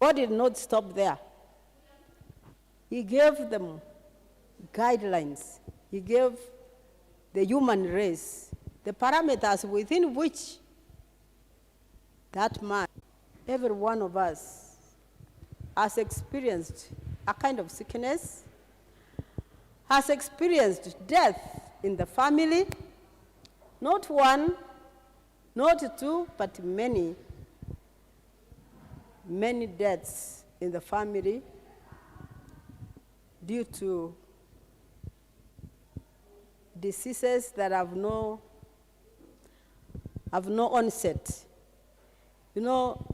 God did not stop there. He gave them guidelines. He gave the human race the parameters within which that man, every one of us, has experienced a kind of sickness, has experienced death in the family, not one, not two, but many deaths in the family due to diseases that have no onset. You know,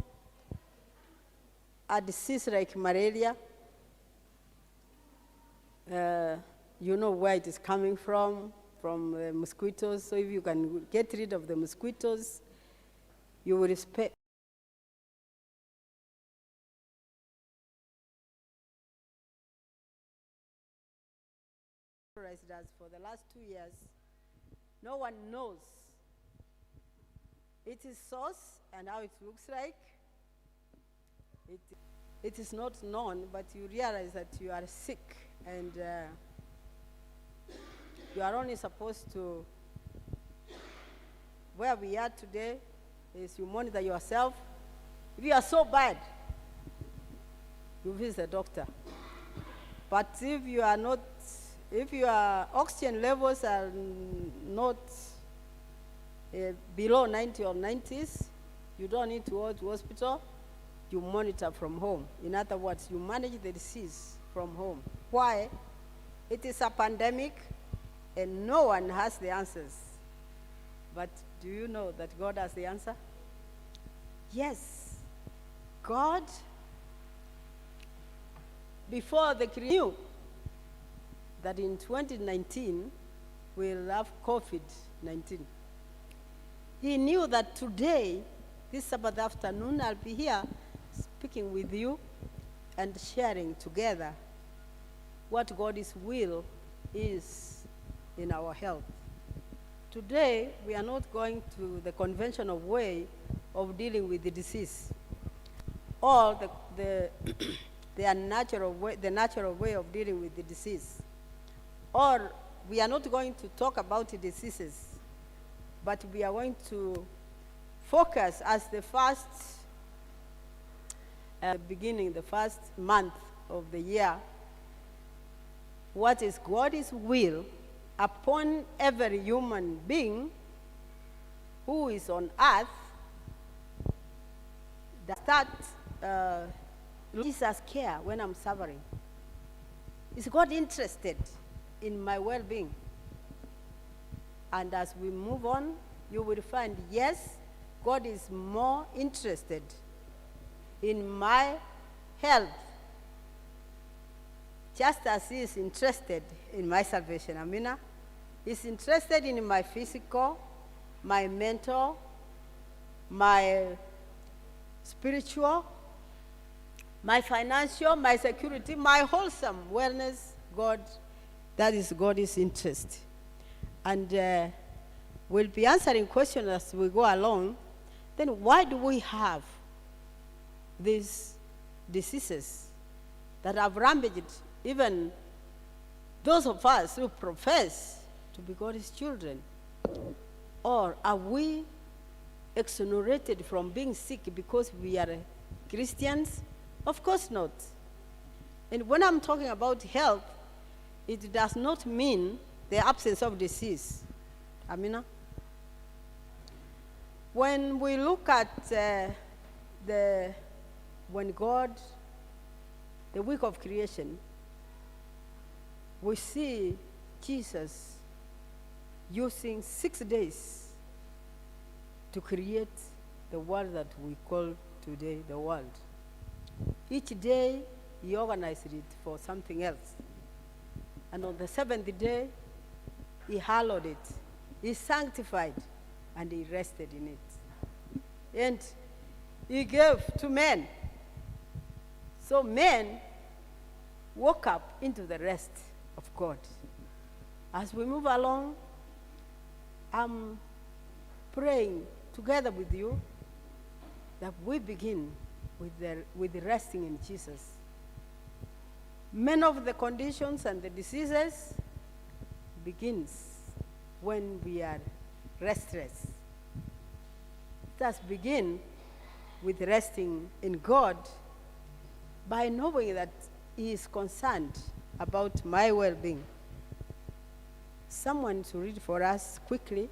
a disease like malaria, you know where it is coming from mosquitoes. So if you can get rid of the mosquitoes, you will respect. Does for the last 2 years, no one knows its source and how it looks like. It is not known, but you realize that you are sick, and you are only supposed to, where we are today, is you monitor yourself. If you are so bad, you visit the doctor. But if you are not, if your oxygen levels are not below 90 or 90s, you don't need to go to hospital. You monitor from home. In other words, you manage the disease from home. Why? It is a pandemic, and no one has the answers. But do you know that God has the answer? Yes. God, before the creation, knew that in 2019 we'll have COVID-19. He knew that today, this Sabbath afternoon, I'll be here speaking with you and sharing together what God's will is in our health. Today, we are not going to the conventional way of dealing with the disease, or the natural way of dealing with the disease. Or we are not going to talk about the diseases, but we are going to focus as the first the first month of the year, what is God's will upon every human being who is on earth, that Jesus care when I'm suffering. Is God interested in my well-being? And as we move on, you will find, yes, God is more interested in my health, just as he is interested in my salvation. Amina. He's interested in my physical, my mental, my spiritual, my financial, my security, my wholesome wellness. God, that is God's interest. And we'll be answering questions as we go along. Then why do we have these diseases that have rampaged even those of us who profess to be God's children? Or are we exonerated from being sick because we are Christians? Of course not. And when I'm talking about health, it does not mean the absence of disease. Amina? When we look at when God, the week of creation, we see Jesus using 6 days to create the world that we call today the world. Each day, he organized it for something else. And on the seventh day, he hallowed it, he sanctified, and he rested in it. And he gave to men. So men woke up into the rest of God. As we move along, I'm praying together with you that we begin with resting in Jesus. Many of the conditions and the diseases begins when we are restless. It does begin with resting in God by knowing that He is concerned about my well-being. Someone to read for us quickly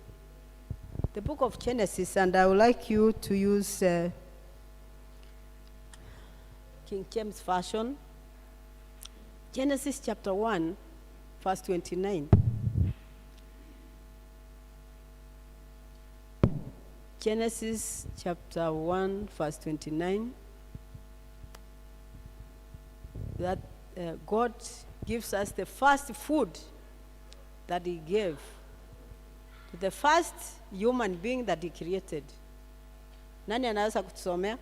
the book of Genesis, and I would like you to use King James Version. Genesis chapter 1, verse 29. Genesis chapter 1, verse 29. That God gives us the first food that He gave to the first human being that He created. Nani anaweza kutusomea?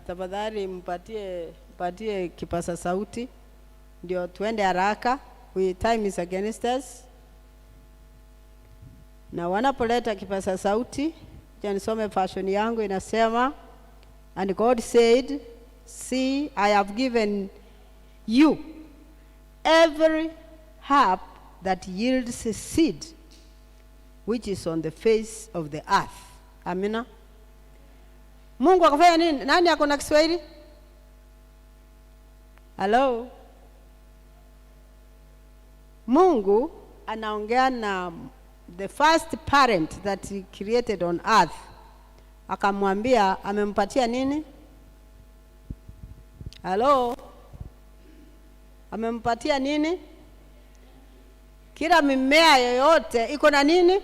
Tafadhali mpatie kipasa sauti ndio tuende haraka. Time is against us. Na wanapoleta kipasa sauti, nisome version yangu inasema, and God said, see, I have given you every herb that yields seed, which is on the face of the earth. Amina. Mungu akafanya nini? Nani ako na Kiswahili? Hello? Mungu anaongea na the first parent that He created on earth. Akamwambia amempatia nini? Hello? Amempatia nini? Kila mimea yoyote iko na nini?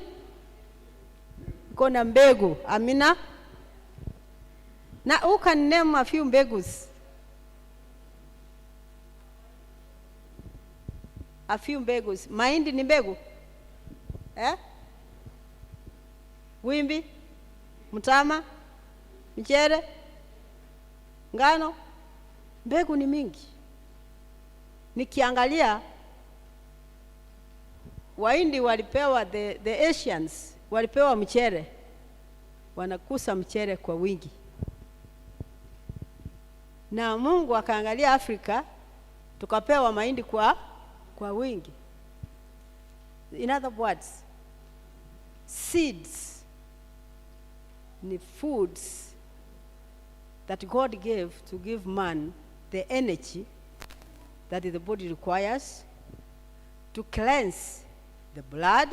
Iko na mbegu. Amina. Now, who can name a few mbegus? A few mbegus. Mahindi ni mbegu? Wimbi? Mtama? Mchere? Ngano? Mbegu ni mingi. Nikiangalia, Wahindi walipewa, the Asians walipewa mchere. Wanakusa mchere kwa wingi. Na Mungu akaangalia Afrika, tukapewa mahindi kwa wingi. In other words, seeds ni foods that God gave to give man the energy that the body requires to cleanse the blood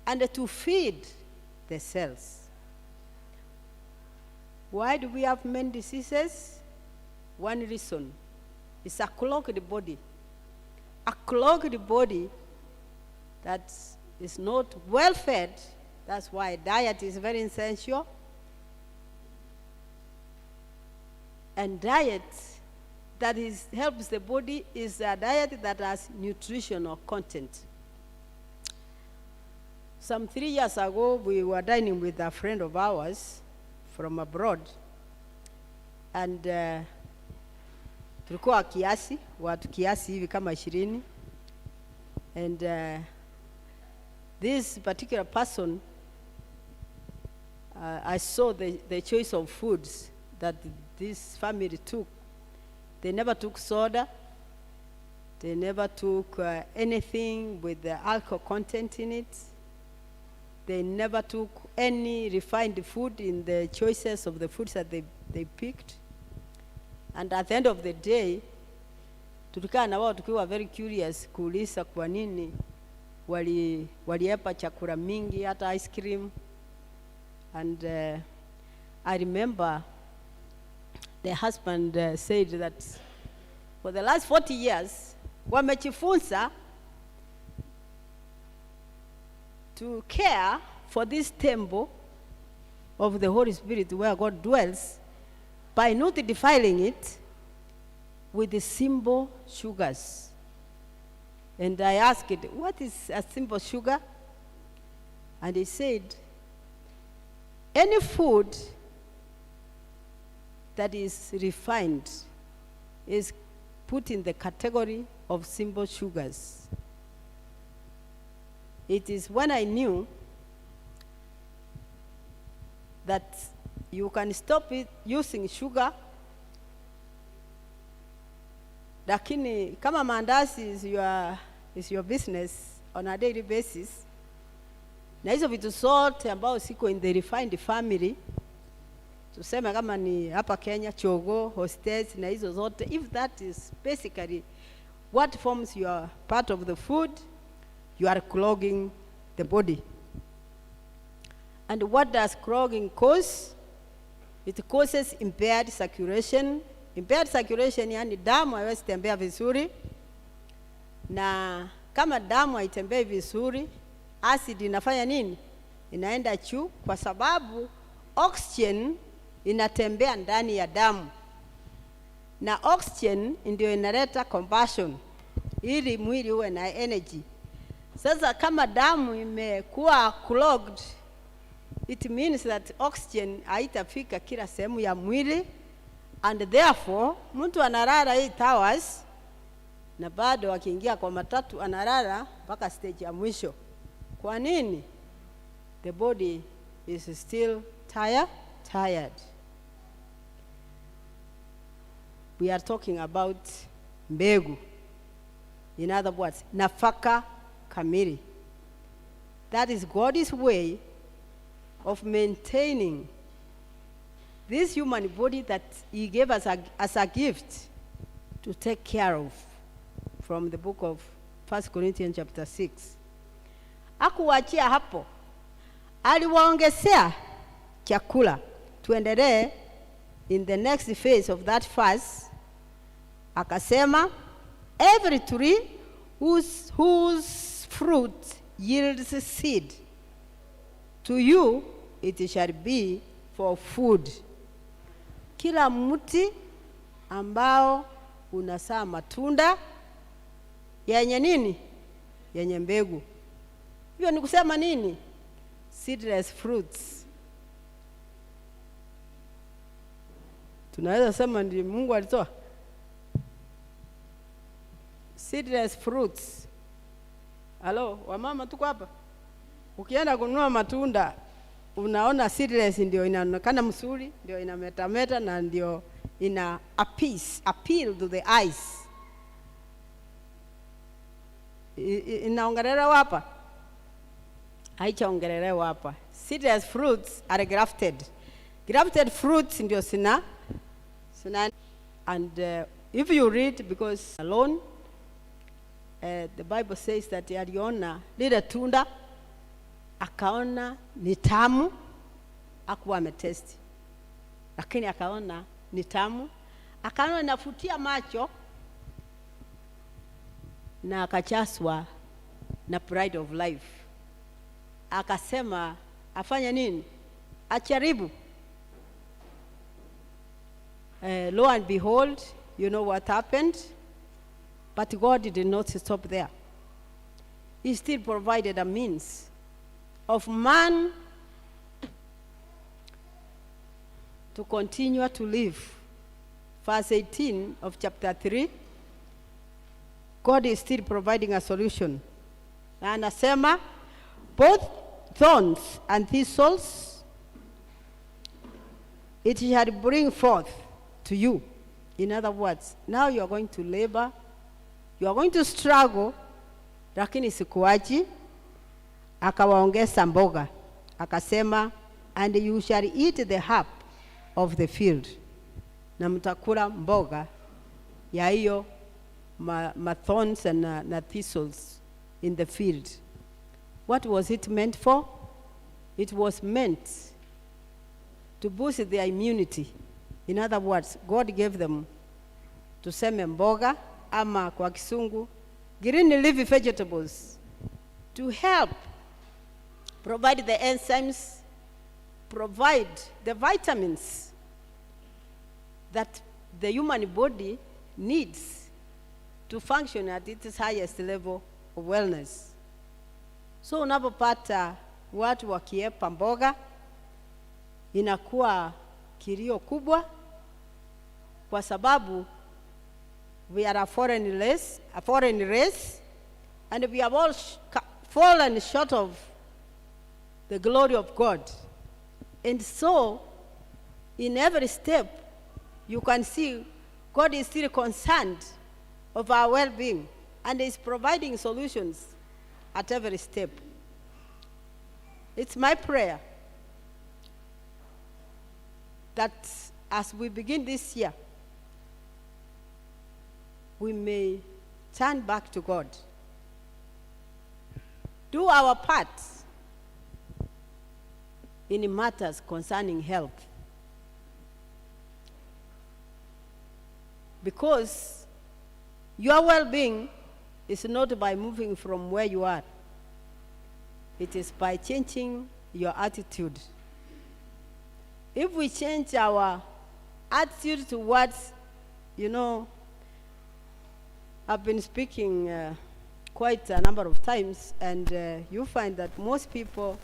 and to feed the cells. Why do we have many diseases? One reason is a clogged body. A clogged body that is not well fed. That's why diet is very essential. And diet that helps the body is a diet that has nutritional content. Some 3 years ago, we were dining with a friend of ours from abroad. And tulikuwa kiasi, watu kiasi hivi kama 20. And this particular person, I saw the choice of foods that this family took. They never took soda. They never took anything with the alcohol content in it. They never took any refined food in the choices of the foods that they picked. And at the end of the day, tulikaa na wao tukiwa very curious kuuliza kwa nini waliepa chakula mingi, hata ice cream. And I remember the husband said that for the last 40 years, wamejifunza to care for this temple of the Holy Spirit where God dwells by not defiling it with the simple sugars. And I asked, what is a simple sugar? And he said, any food that is refined is put in the category of simple sugars. It is when I knew that you can stop using sugar, lakini kama mandazi is your business on a daily basis, na hizo vitu zote ambao siko in the refined family, tuseme kama ni hapa Kenya chogo, hostess na hizo zote, if that is basically what forms your part of the food, you are clogging the body. And what does clogging cause? It causes impaired circulation. Impaired circulation yani damu haiwezi tembea vizuri, na kama damu haitembei vizuri, acid inafanya nini? Inaenda juu, kwa sababu oxygen inatembea ndani ya damu, na oxygen ndio inaleta combustion ili mwili uwe na energy. Sasa kama damu imekuwa clogged, it means that oxygen haitafika kila sehemu ya mwili, and therefore mtu analala 8 hours na bado akiingia kwa matatu analala mpaka stage ya mwisho. Kwa nini? The body is still tired. We are talking about mbegu. In other words, nafaka kamili. That is God's way of maintaining this human body that He gave us as a gift to take care of, from the book of 1 Corinthians chapter 6. Hakuachia hapo, aliwaongezea chakula. Tuendelee in the next phase of that fast. Akasema, every tree whose fruit yields seed, to you it shall be for food. Kila mti ambao unazaa matunda yenye nini? Yenye mbegu. Hiyo ni kusema nini? Seedless fruits. Tunaweza sema ndi Mungu alitoa seedless fruits. Halo, wamama tuko hapa. Ukienda kununua matunda, unaona seedless ndio inaonekana mzuri, ndio inametameta, na ndio ina appeal to the eyes. Inaongelelewa hapa? Haichaongelelewa hapa. Seedless fruits are grafted. Grafted fruits ndio sina. And if you read, because alone, the Bible says that aliona lile tunda, akaona ni tamu, hakuwa ametesti, lakini akaona ni tamu, akaona inafutia macho, na akachaswa na pride of life. Akasema afanye nini? Acharibu. Lo and behold, you know what happened? But God did not stop there. He still provided a means of man to continue to live. Verse 18 of chapter 3, God is still providing a solution. Na anasema, both thorns and thistles it shall bring forth to you. In other words, now you are going to labor, you are going to struggle, lakini sikuachi. Akawaongeza mboga, akasema, and you shall eat the herb of the field. Na mtakula mboga ya hiyo ma thorns and na thistles in the field. What was it meant for? It was meant to boost their immunity. In other words, God gave them, tuseme mboga ama kwa kisungu, green leafy vegetables, to help provide the enzymes, provide the vitamins that the human body needs to function at its highest level of wellness. So unapopata watu wakiepa mboga, inakuwa kilio kubwa, kwa sababu we are a foreign race, and we have all fallen short of the glory of God. And so, in every step, you can see God is still concerned of our well-being and is providing solutions at every step. It's my prayer that as we begin this year, we may turn back to God. Do our part in matters concerning health. Because your well-being is not by moving from where you are. It is by changing your attitude. If we change our attitude towards, I've been speaking quite a number of times, and you find that most people,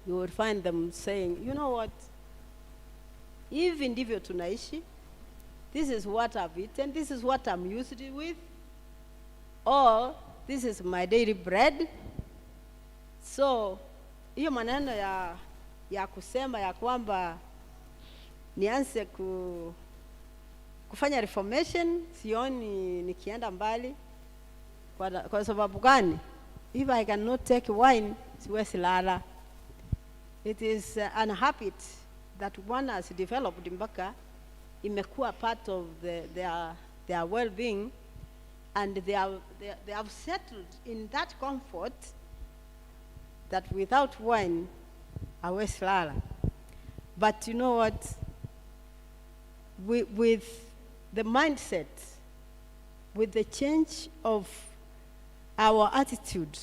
you will find them saying, you know what, hivi ndivyo tunaishi, this is what I've eaten, this is what I'm used with, or this is my daily bread. So, hiyo maneno ya kusema ya kwamba nianze kufanya reformation, sioni nikienda mbali. Kwa sababu gani? If I cannot take wine, siwezi lala. It is an habit that one has developed mpaka imekuwa part of their well-being, and they have settled in that comfort that without wine, hawezi lala. But you know what? With the mindset, with the change of our attitude,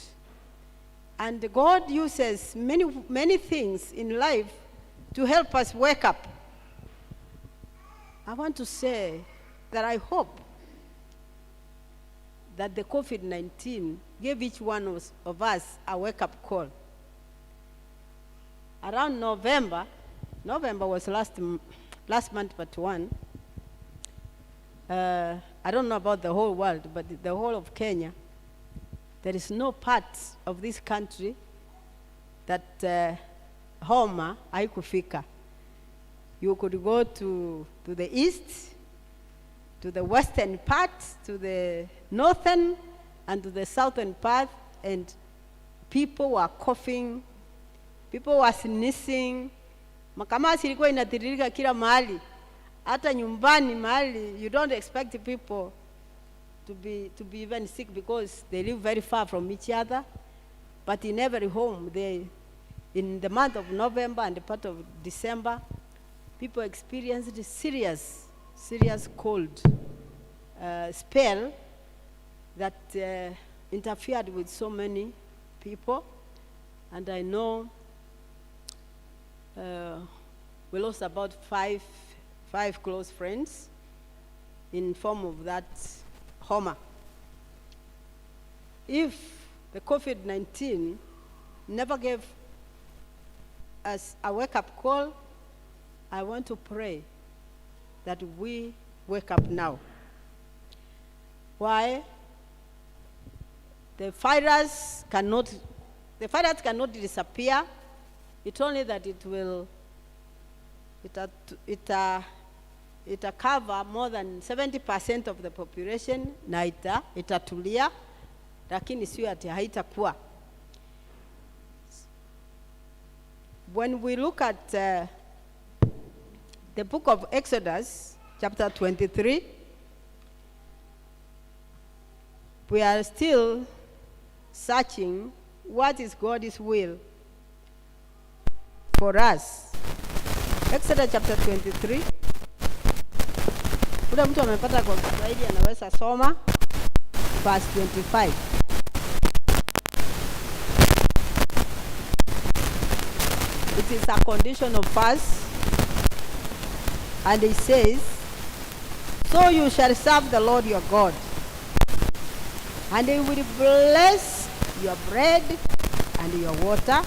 and God uses many things in life to help us wake up. I want to say that I hope that the COVID-19 gave each one of us a wake-up call. Around November was last month but one. I don't know about the whole world, but the whole of Kenya, there is no part of this country that homa haikufika. You could go to the east, to the western part, to the northern, and to the southern part, and people were coughing, people were sneezing. Makamasi ilikuwa inatiririka kila mahali. Hata nyumbani mahali, you don't expect people to be even sick because they live very far from each other. But in every home, in the month of November and the part of December, people experienced a serious cold spell that interfered with so many people. And I know we lost about five close friends in form of that homa. If the COVID-19 never gave us a wake-up call, I want to pray that we wake up now. Why? The virus cannot disappear. It's only that it cover more than 70% of the population na itatulia, lakini sio ati haitakuwa. When we look at the book of Exodus, chapter 23, we are still searching what is God's will for us. Exodus chapter 23. Ule mtu amepata kwa Kiswahili anaweza soma verse 25. It is a condition of us, and it says, so you shall serve the Lord your God, and he will bless your bread and your water,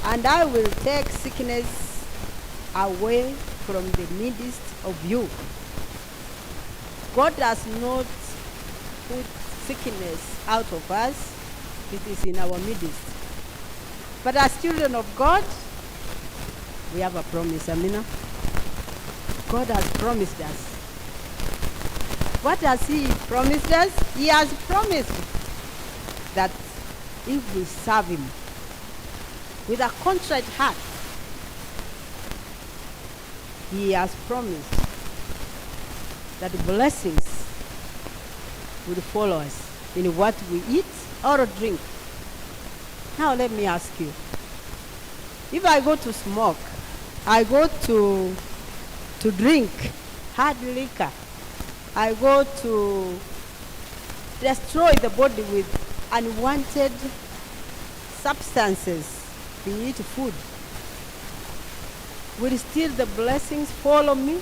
and I will take sickness away from the midst of you. God does not put sickness out of us, It is in our midst. But as children of God, we have a promise, Amina. God has promised us. What has He promised us? He has promised that if we serve Him with a contrite heart, He has promised that blessings will follow us in what we eat or drink. Now let me ask you, if I go to smoke, I go to drink hard liquor, I go to destroy the body with unwanted substances, be it food, will still the blessings follow me?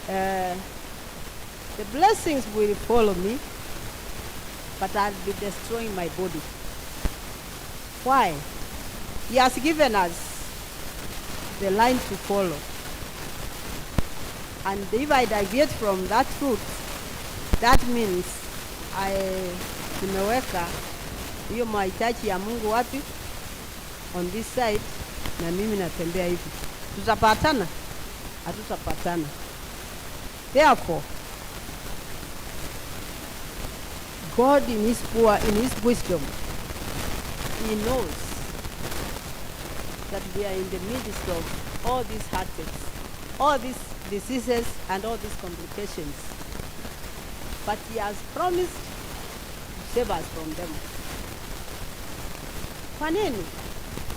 The blessings will follow me, but I'll be destroying my body. Why? He has given us the line to follow. And if I deviate from that route, that means nimeweka hiyo mahitaji ya Mungu wapi? On this side, na mimi natembea hivi. Tutapatana? Hatutapatana. Therefore, God in His wisdom, He knows that we are in the midst of all these heartaches, all these diseases, and all these complications. But He has promised to save us from them. Kwa nini?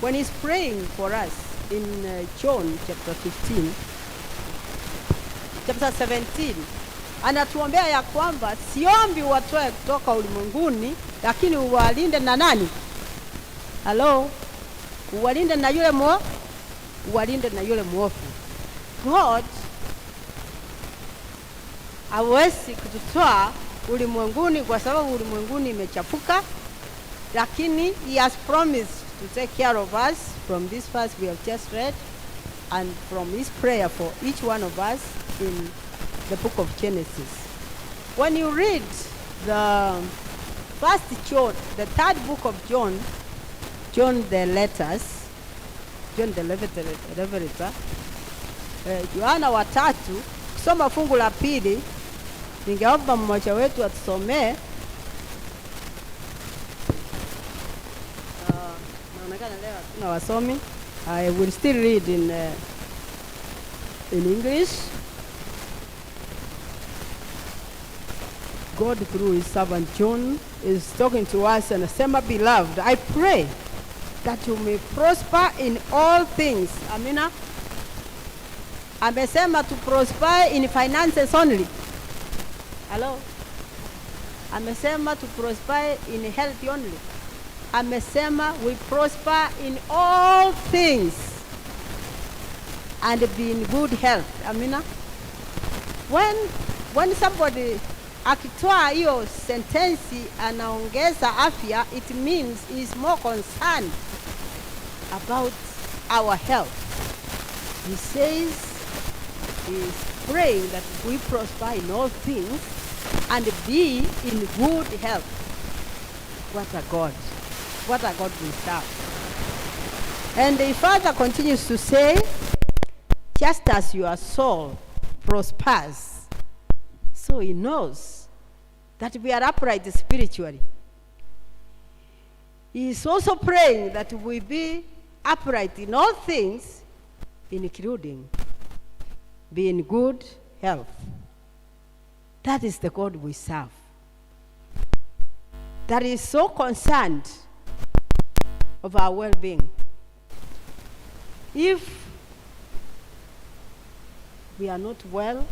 When He's praying for us in John chapter 15, chapter 17, anatuombea ya kwamba siombi watoe kutoka ulimwenguni, lakini uwalinde na nani? Hello? Uwalinde na yule mwovu. God hawezi kututoa ulimwenguni kwa sababu ulimwenguni imechafuka, lakini He has promised to take care of us from this verse we have just read and from His prayer for each one of us in the book of Genesis. When you read the third book of John the letters, John the Revelator, Yohana wa 3, kusoma fungu la 2, ningeomba mmoja wetu atusomee. Naonekana leo tuna wasomi. I will still read in English. God through His servant John is talking to us and asema, beloved, I pray that you may prosper in all things. Amina. Amesema to prosper in finances only. Hello? Amesema to prosper in health only. Amesema we prosper in all things and be in good health. Amina. When somebody akitoa hiyo sentensi anaongeza afya, it means he is more concerned about our health. He says he is praying that we prosper in all things and be in good health. What a God. What a God we serve. And the Father continues to say, just as your soul prospers, so He knows that we are upright spiritually. He is also praying that we be upright in all things, including be in good health. That is the God we serve. That is so concerned of our well-being. If we are not well,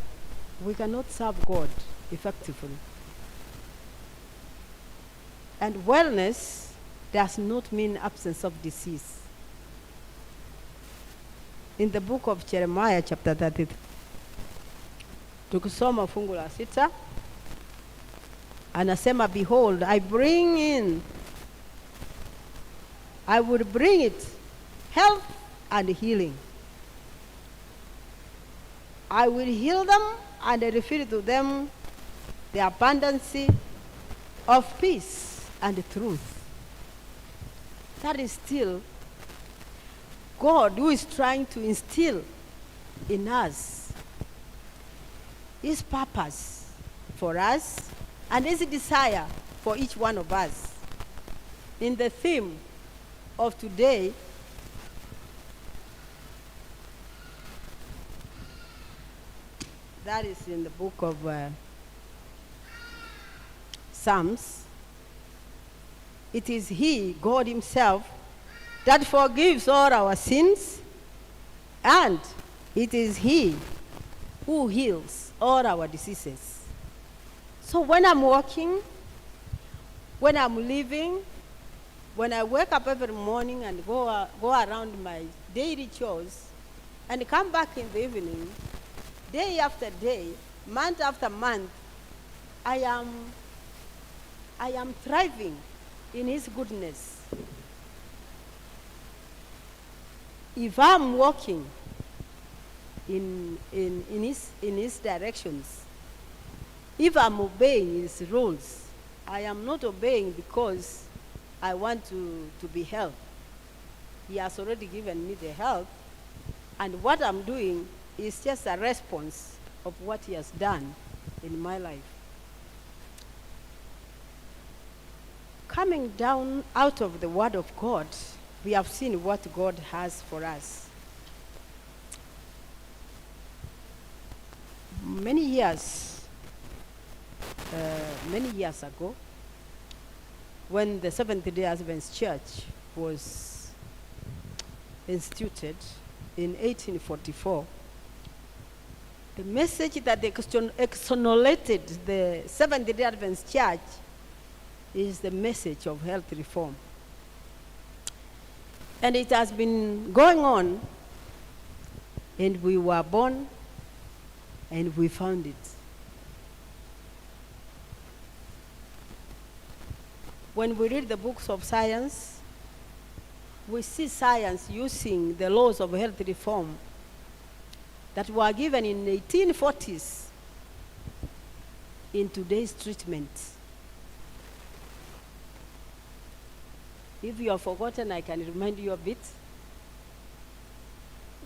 we cannot serve God effectively. And wellness does not mean absence of disease. In the book of Jeremiah chapter 33, tukisoma fungu la 6, anasema, behold, I would bring it health and healing. I will heal them and reveal to them the abundance of peace and truth. That is still God who is trying to instill in us his purpose for us and his desire for each one of us. In the theme of today, that is in the book of Psalms. It is He, God Himself, that forgives all our sins, and it is He who heals all our diseases. So when I'm walking, when I'm living, when I wake up every morning and go around my daily chores and come back in the evening, day after day, month after month, I am thriving in His goodness. If I'm walking in His directions, if I'm obeying His rules, I am not obeying because I want to be helped. He has already given me the help, and what I'm doing is just a response of what He has done in my life. Coming down out of the Word of God, we have seen what God has for us. Many years ago, when the Seventh-day Adventist Church was instituted in 1844, the message that exonerated the Seventh-day Adventist Church is the message of health reform. And it has been going on, and we were born, and we found it. When we read the books of science, we see science using the laws of health reform that were given in the 1840s in today's treatment. If you have forgotten, I can remind you a bit.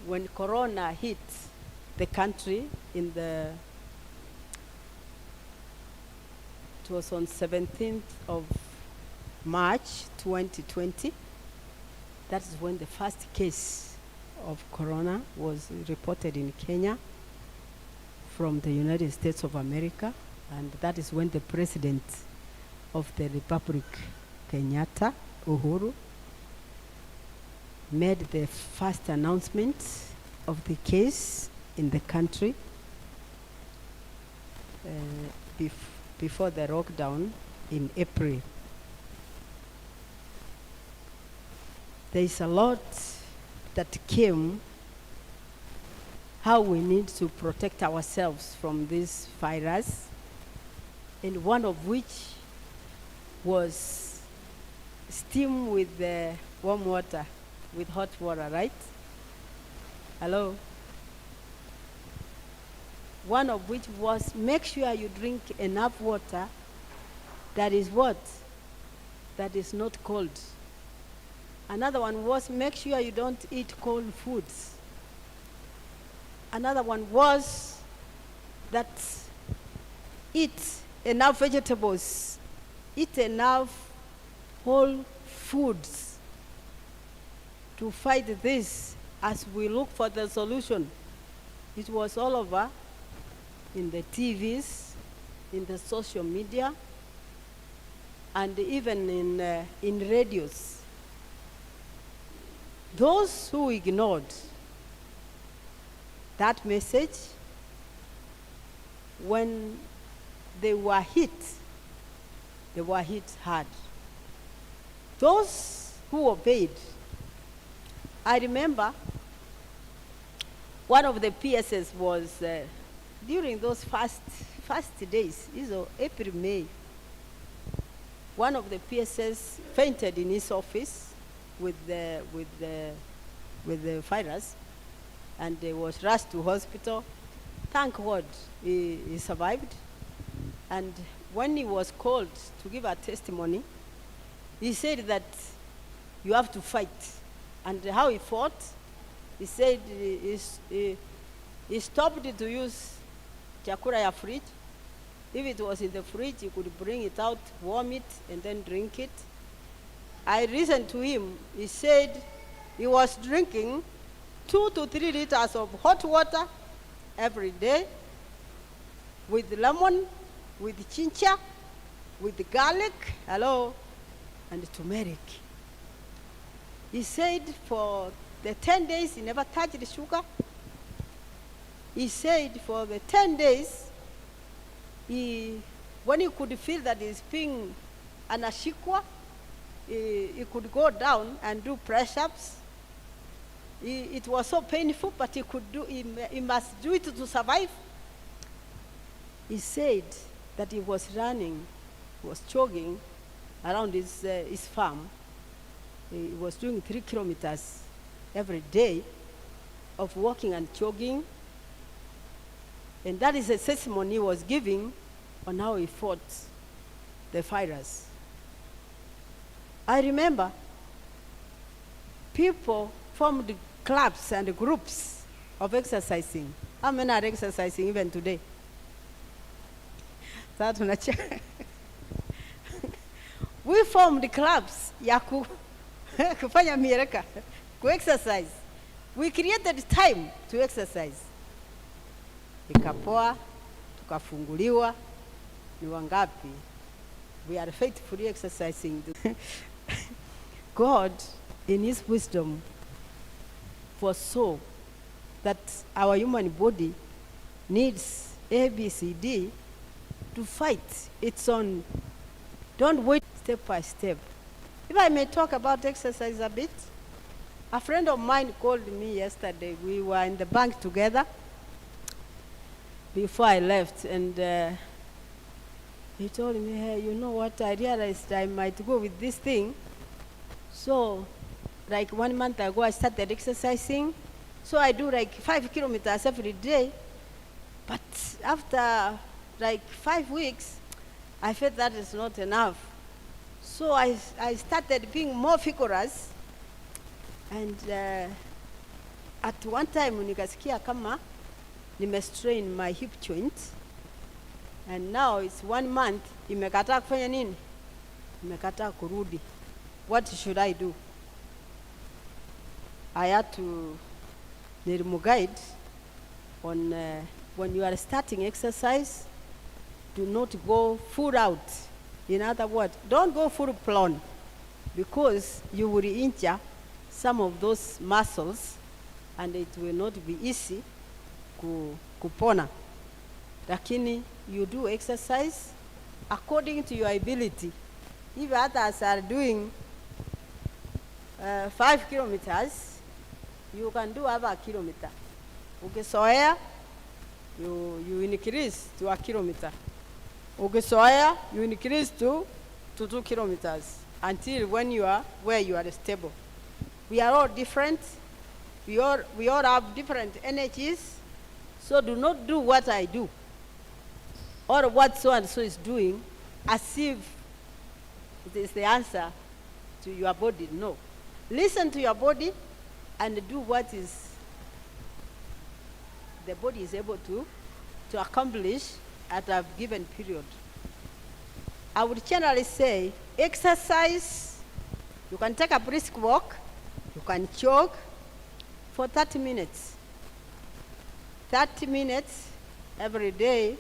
When Corona hit the country it was on 17th of March 2020. That is when the first case of Corona was reported in Kenya from the United States of America, and that is when the President of the Republic, Kenyatta, Uhuru, made the first announcement of the case in the country before the lockdown in April. There is a lot that came, how we need to protect ourselves from this virus, and one of which was steam with the warm water, with hot water, right? Hello? One of which was make sure you drink enough water that is what? That is not cold. Another one was make sure you don't eat cold foods. Another one was that eat enough vegetables, eat enough whole foods to fight this as we look for the solution. It was all over in the TVs, in the social media, and even in radios. Those who ignored that message, when they were hit hard. Those who obeyed, I remember one of the PSs was during those first days, April, May. One of the PSs fainted in his office with the virus, and he was rushed to hospital. Thank God he survived. And when he was called to give a testimony, he said that you have to fight. And how he fought, he said he stopped to use chakula ya fridge. If it was in the fridge, he could bring it out, warm it, and then drink it. I listened to him. He said he was drinking 2 to 3 liters of hot water every day with lemon, with ginger, with garlic, and turmeric. He said for the 10 days he never touched the sugar. He said for the 10 days, when he could feel that he's being anashikwa, he could go down and do press-ups. It was so painful, but he must do it to survive. He said that he was running, he was jogging around his farm. He was doing 3 kilometers every day of walking and jogging. And that is a testimony he was giving on how he fought the virus. I remember people formed clubs and groups of exercising. How many are exercising even today? We formed clubs ya kufanya miereka, exercise. We created time to exercise. Ikapoa, tukafunguliwa, ni wangapi? We are faithfully exercising. God, in his wisdom, foresaw that our human body needs A, B, C, D to fight its own. Don't wait step by step. If I may talk about exercise a bit, a friend of mine called me yesterday. We were in the bank together before I left, and he told me, hey, you know what, I realized I might go with this thing. So, like 1 month ago, I started exercising. So I do like 5 kilometers every day. But after like 5 weeks, I felt that is not enough. So I started being more vigorous. And at one time, nikasikia kama nimestrain my hip joint. And now it's 1 month, imekataa kufanya nini? Imekataa kurudi. What should I do? I had to guide on when you are starting exercise, do not go full out. In other words, don't go full blown, because you will injure some of those muscles and it will not be easy kupona. Lakini you do exercise according to your ability. If others are doing 5 kilometers, you can do half a kilometer. Ukisoea, you increase to a kilometer. Ukisoea, you increase to 2 kilometers until when you are where you are stable. We are all different. We all have different energies. So do not do what I do or what so and so is doing as if it is the answer to your body. No. Listen to your body and do what is the body is able to accomplish at a given period. I would generally say exercise. You can take a brisk walk. You can jog for 30 minutes. 30 minutes every day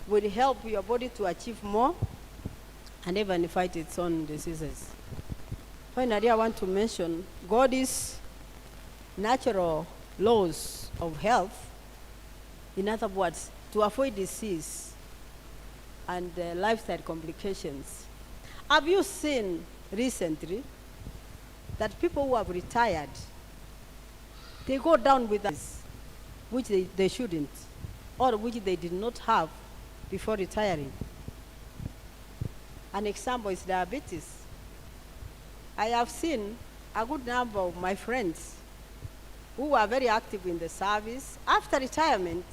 will help your body to achieve more and even fight its own diseases. Finally, I want to mention God's natural laws of health. In other words, to avoid disease and lifestyle complications. Have you seen recently that people who have retired, they go down with us, which they shouldn't, or which they did not have before retiring? An example is diabetes. I have seen a good number of my friends who are very active in the service. After retirement,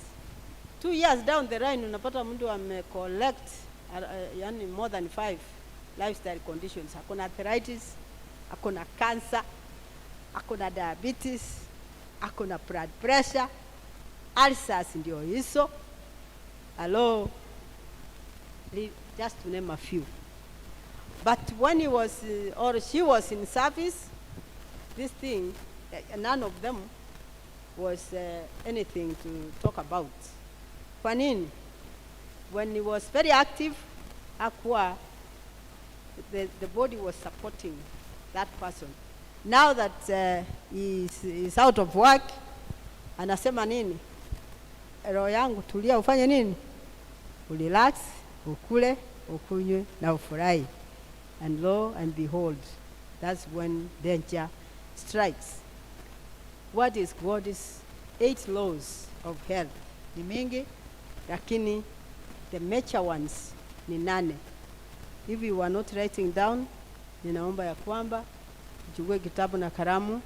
2 years down the line, unapata mtu collect yani more than 5 lifestyle conditions. Hakuna arthritis, hakuna cancer, hakuna diabetes, hakuna blood pressure, ulcers ndio hizo. Hello, just to name a few. But when he was or she was in service, this thing, none of them was anything to talk about. Kwa nini? When he was very active, the body was supporting that person. Now that he's out of work, anasema nini? Roho yangu tulia, ufanye nini? Urelax, ukule, ukunywe na ufurahi. And lo and behold, that's when danger strikes. What is God's 8 laws of health? Ni mingi, lakini the major ones ni 8. If you are not writing down, ninaomba ya kwamba uchukue kitabu na kalamu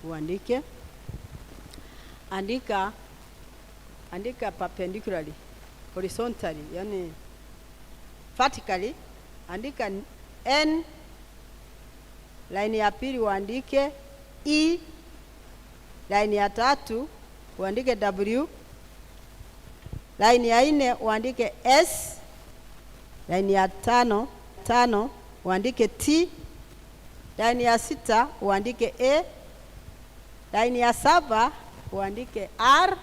uandike. Andika perpendicularly, horizontally, yani vertically. Andika N, line ya pili uandike E, line ya 3 uandike W, line ya 4 uandike S, line ya 5 uandike T, line ya 6 uandike A, line ya 7 uandike R,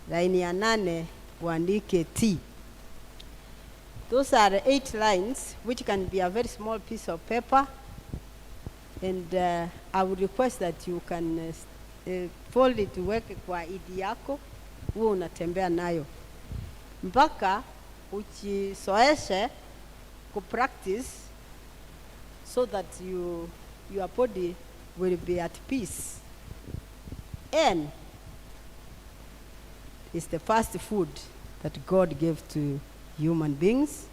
line ya 8 uandike T. Those are 8 lines, which can be a very small piece of paper. And I would request that you can fold it uweke kwa idi yako, uwe unatembea nayo mpaka ujisoeshe kupractice, so that your body will be at peace. N is the first food that God gave to human beings.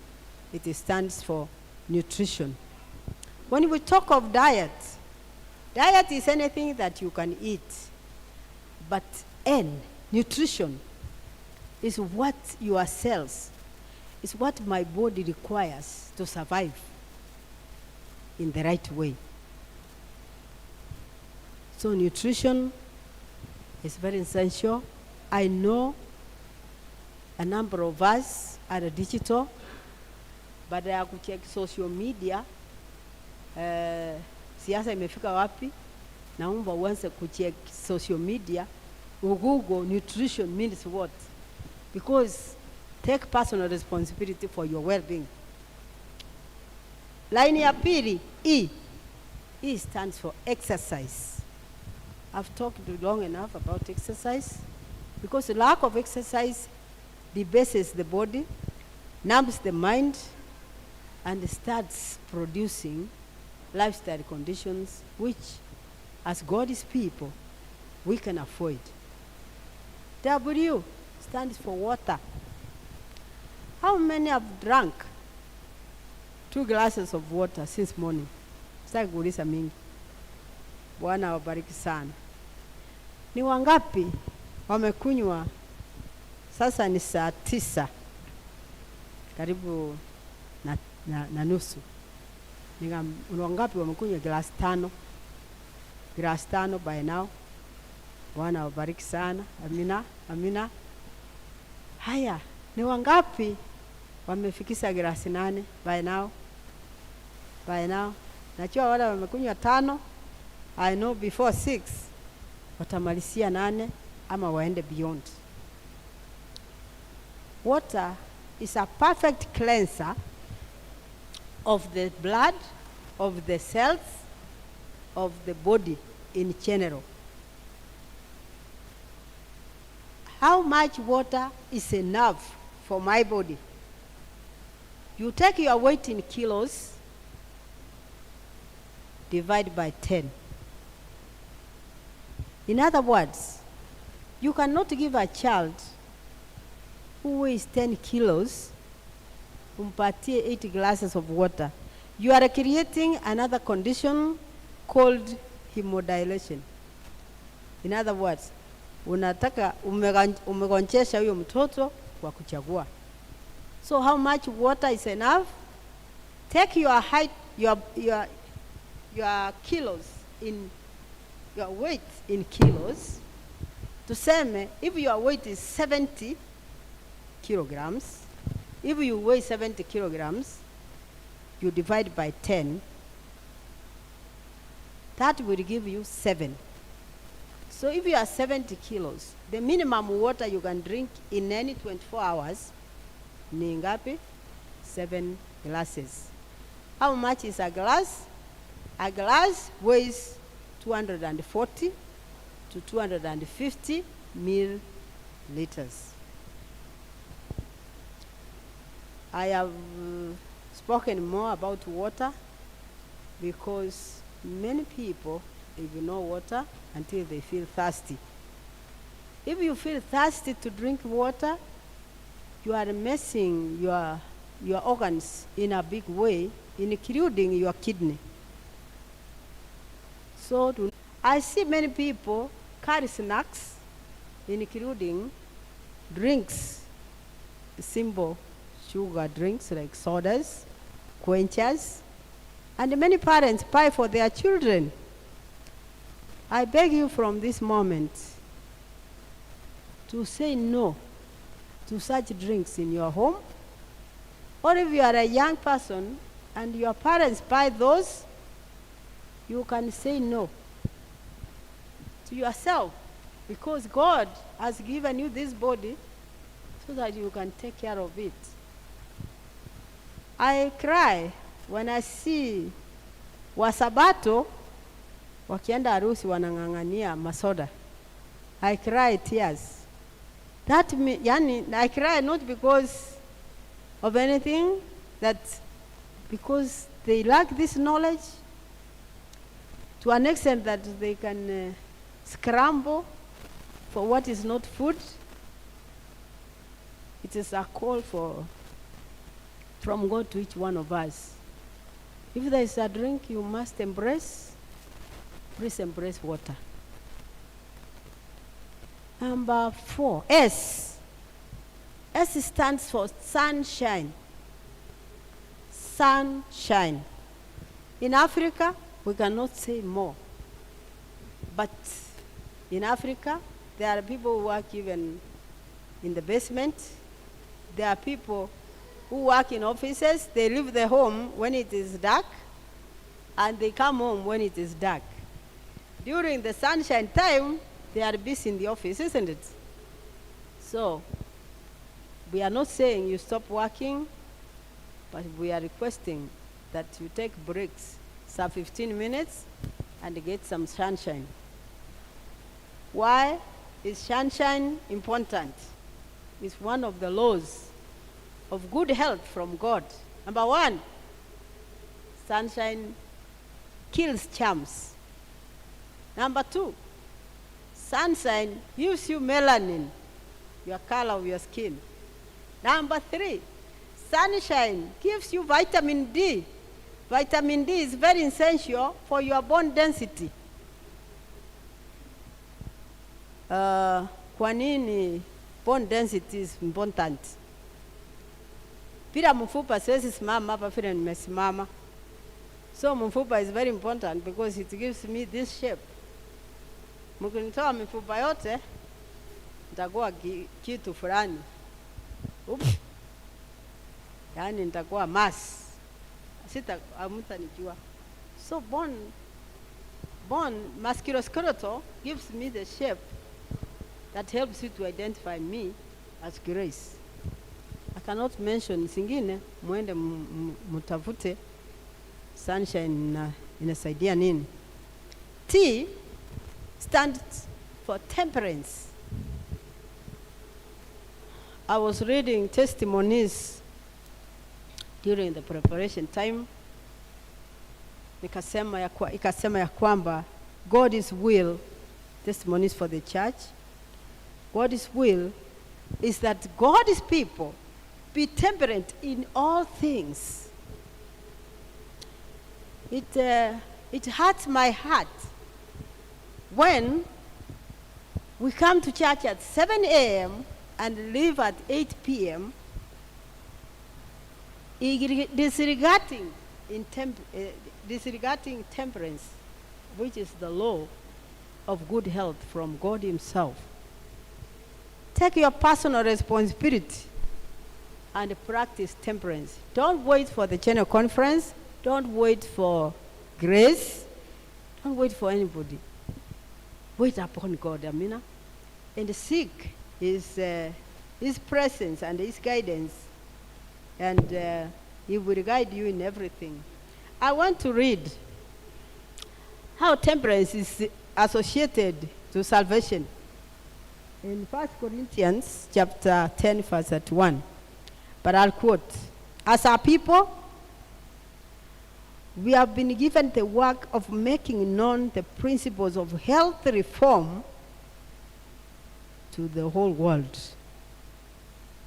It stands for nutrition. When we talk of diet is anything that you can eat. But N, nutrition, is what your cells, is what my body requires to survive in the right way. So nutrition is very essential. I know a number of us are digital, but I could check social media. Siasa imefika wapi? Naomba uanze kucheck social media. Google nutrition means what? Because take personal responsibility for your well-being. Line ya pili, E. E stands for exercise. I've talked long enough about exercise, because the lack of exercise debases the body, numbs the mind, and starts producing lifestyle conditions which, as God's people, we can avoid. W stands for water. How many have drunk 2 glasses of water since morning? Sitaki kuuliza mingi. Bwana awabariki sana. Ni wangapi wamekunywa? Sasa ni saa 9 karibu na nusu. Ni wangapi wamekunywa glass 5? Glass 5 by now. Bwana awabariki sana. Amina, amina. Haya, ni wangapi wamefikisha glass 8 by now? By now. Najua wale wamekunywa 5, I know before 6 watamalisia 8 ama waende beyond. Water is a perfect cleanser of the blood, of the cells, of the body in general. How much water is enough for my body? You take your weight in kilos, divide by 10. In other words, you cannot give a child who weighs 10 kilos, umpatie 8 glasses of water. You are creating another condition called hemodilation. In other words, unataka umegonjesha huyo mtoto kwa kuchagua. So how much water is enough? Take your height, your kilos in your weight in kilos. Tuseme, if your weight is 70 kilograms, if you weigh 70 kilograms, you divide by 10, that will give you 7. So if you are 70 kilos, the minimum water you can drink in any 24 hours, ni ngapi? 7 glasses. How much is a glass? A glass weighs 240 to 250 milliliters. I have spoken more about water because many people ignore water until they feel thirsty. If you feel thirsty to drink water, you are messing your organs in a big way, including your kidney. So I see many people carry snacks, including drinks, simple sugar drinks like sodas, quenchers, and many parents buy for their children. I beg you from this moment to say no to such drinks in your home. Or if you are a young person and your parents buy those, you can say no to yourself, because God has given you this body so that you can take care of it. I cry when I see Wasabato wakienda harusi wanang'ang'ania masoda. I cry tears. I cry not because of anything, because they lack this knowledge to an extent that they can scramble for what is not food. It is a call from God to each one of us. If there is a drink you must embrace, please embrace water. Number 4, S. S stands for sunshine. Sunshine. In Africa, we cannot say more. But in Africa, there are people who work even in the basement. There are people who work in offices. They leave the home when it is dark, and they come home when it is dark. During the sunshine time, they are busy in the office, isn't it? So, we are not saying you stop working, but we are requesting that you take breaks, some 15 minutes, and get some sunshine. Why is sunshine important? It's one of the laws of good health from God. Number 1, sunshine kills germs. Number 2, sunshine gives you melanin, your color of your skin. Number 3, sunshine gives you vitamin D. Vitamin D is very essential for your bone density. Kwa nini bone density is important? Bila mfupa siwezi simama hapa vile nimesimama. So mfupa is very important because it gives me this shape. Mkinitoa mifupa yote, nitakuwa kitu fulani. Yani nitakuwa mass. Hamtanijua. So bone musculoskeletal gives me the shape that helps you to identify me as Grace. I cannot mention singine, muende mutafute sunshine inasaidia nini. T stands for temperance. I was reading testimonies during the preparation time. Ikasema ya kwamba God's will, testimonies for the church, God's will is that God's people be temperate in all things. It hurts my heart when we come to church at 7 a.m. and leave at 8 p.m. disregarding temperance, which is the law of good health from God himself. Take your personal responsibility and practice temperance. Don't wait for the general conference. Don't wait for grace. Don't wait for anybody. Wait upon God, Amina, and seek his presence and his guidance, and he will guide you in everything. I want to read how temperance is associated to salvation in 1 Corinthians chapter 10, verse 1. But I'll quote, "As our people, we have been given the work of making known the principles of health reform to the whole world.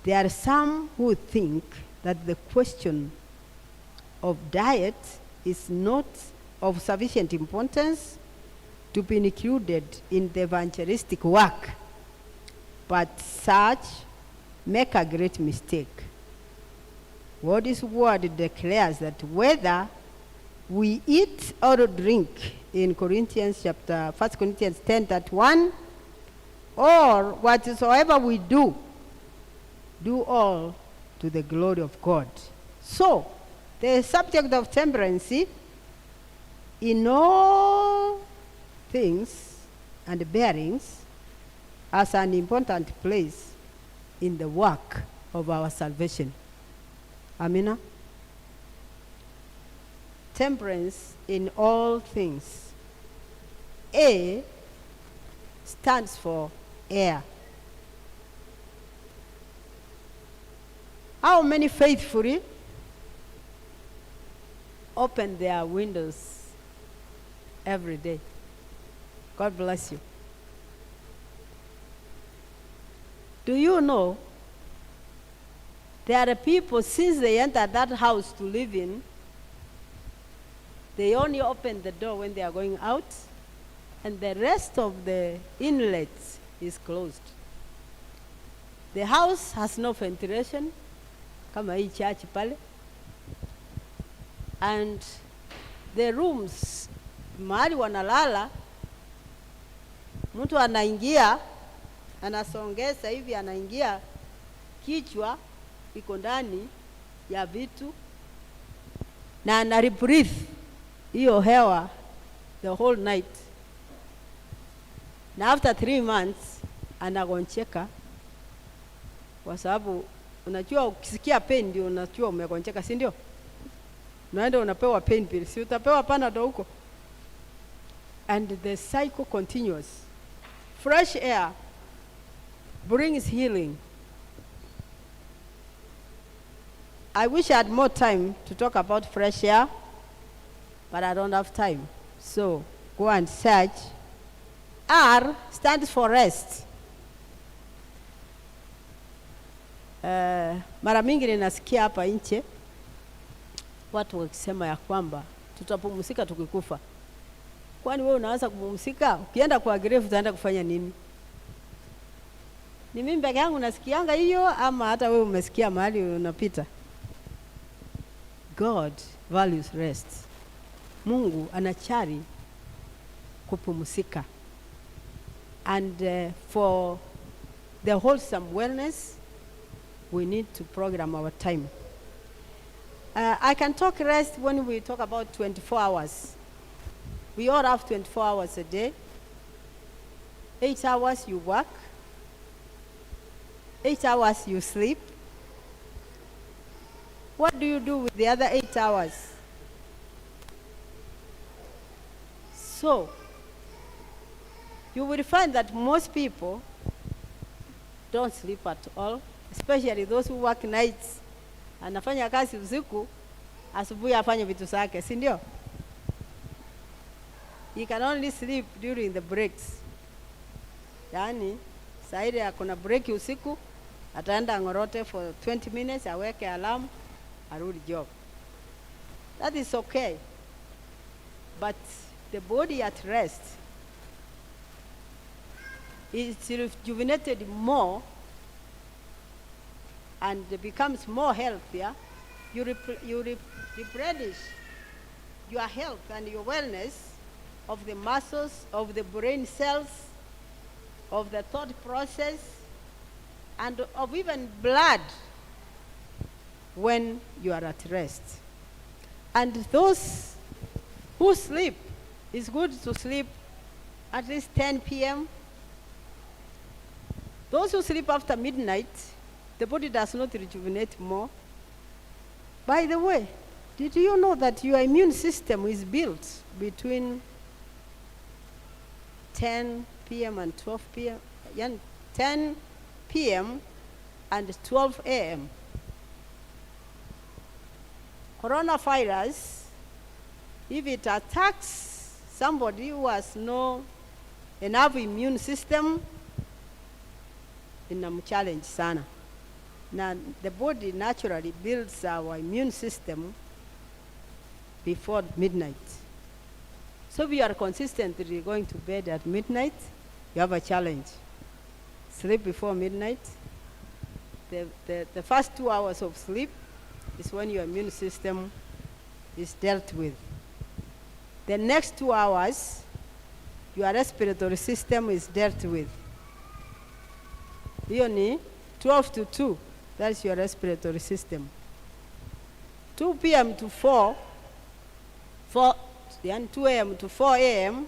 There are some who think that the question of diet is not of sufficient importance to be included in the evangelistic work, but such make a great mistake. God's word declares that whether we eat or drink, in 1 Corinthians 10:1, or whatsoever we do all to the glory of God." So, the subject of temperance in all things and bearings has an important place in the work of our salvation. Amina? Temperance in all things. A stands for air. How many faithfully open their windows every day? God bless you. Do you know there are people, since they enter that house to live in, they only open the door when they are going out, and the rest of the inlet is closed. The house has no ventilation, kama hii church pale, and the rooms, mahali wanalala, mtu anaingia, anasongeza hivi, anaingia, kichwa iko ndani ya vitu, na anaribreathe hiyo hewa the whole night. Na after 3 months anagoncheka, kwa sababu unajua ukisikia pain ndio unajua umegoncheka, si ndio? Unaenda unapewa pain pill, si utapewa Panadol huko. And the cycle continues. Fresh air brings healing. I wish I had more time to talk about fresh air, but I don't have time. So go and search. R stands for rest. Mara mingi ninasikia hapa nje watu wakisema ya kwamba tutapumzika tukikufa. Kwani wewe unaanza kupumzika? Ukienda kwa grave utaenda kufanya nini? Ni mimi peke yangu nasikianga hiyo, ama hata wewe umesikia mahali unapita? God values rest. Mungu anachari kupumzika. And for the wholesome wellness, we need to program our time. I can talk rest when we talk about 24 hours. We all have 24 hours a day. 8 hours you work. 8 hours you sleep. What do you do with the other 8 hours? So, you will find that most people don't sleep at all, especially those who work nights. Anafanya kazi usiku, asubuhi afanye vitu zake, si ndio? He can only sleep during the breaks. Yani, saidi kuna break usiku, ataenda ngorote for 20 minutes, aweke alarm, arudi job. That is okay. But the body at rest is rejuvenated more and becomes more healthier you replenish your health and your wellness of the muscles, of the brain cells, of the thought process, and of even blood when you are at rest. And those who sleep, it's good to sleep at least 10 p.m. Those who sleep after midnight, the body does not rejuvenate more. By the way, did you know that your immune system is built between 10 p.m. and 12 p.m.? 10 p.m. and 12 a.m. Coronavirus, if it attacks somebody who has no enough immune system, inamchallenge sana. Now, the body naturally builds our immune system before midnight. So if you are consistently going to bed at midnight, you have a challenge. Sleep before midnight. The first 2 hours of sleep is when your immune system is dealt with. The next 2 hours, your respiratory system is dealt with. Hiyo 12 to 2, that's your respiratory system. 2 p.m. to 2 a.m. to 4 a.m.,